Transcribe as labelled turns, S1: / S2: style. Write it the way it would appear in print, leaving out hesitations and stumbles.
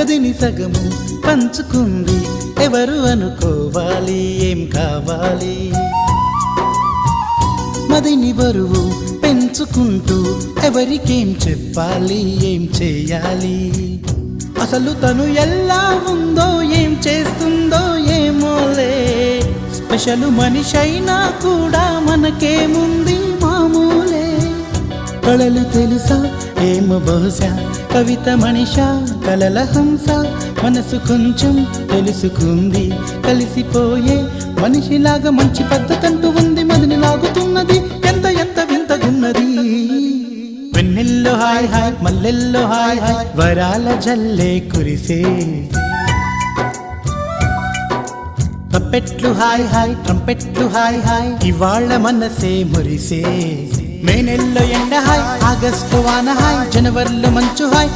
S1: గదిని సగము పంచుకుంది ఎవరు అనుకోవాలి ఏం కావాలి మదిని బరువు పెంచుకుంటూ ఎవరికేం చెప్పాలి ఏం చేయాలి అసలు తను ఎలా ఉందో ఏం చేస్తుందో ఏమోలే స్పెషల్ మనిషైనా కూడా మనకేముంది మామూలే కళలు తెలుసా ఏమో బహుశా కవిత మనిషా కలల హంస మనసు కొంచెం తెలుసుకుంది కలిసిపోయే మనిషిలాగా మంచి పద్ధతంటూ ఉంది మదిని లాగుతున్నది ఎంత ఎంత వింతగున్నది వెన్నెల్లో హాయ్ హాయ్ మల్లెల్లో హాయ్ హాయ్ వరాల జల్లే కురిసే తప్పెట్లు హాయ్ హాయ్ ట్రంపెట్లు హాయ్ హాయ్ ఇవాళ్ళ మనసే మురిసే మే నెల్లో ఎండ హాయ్ ఆగస్టు వాన హాయ్ జనవరిలో మంచు హాయ్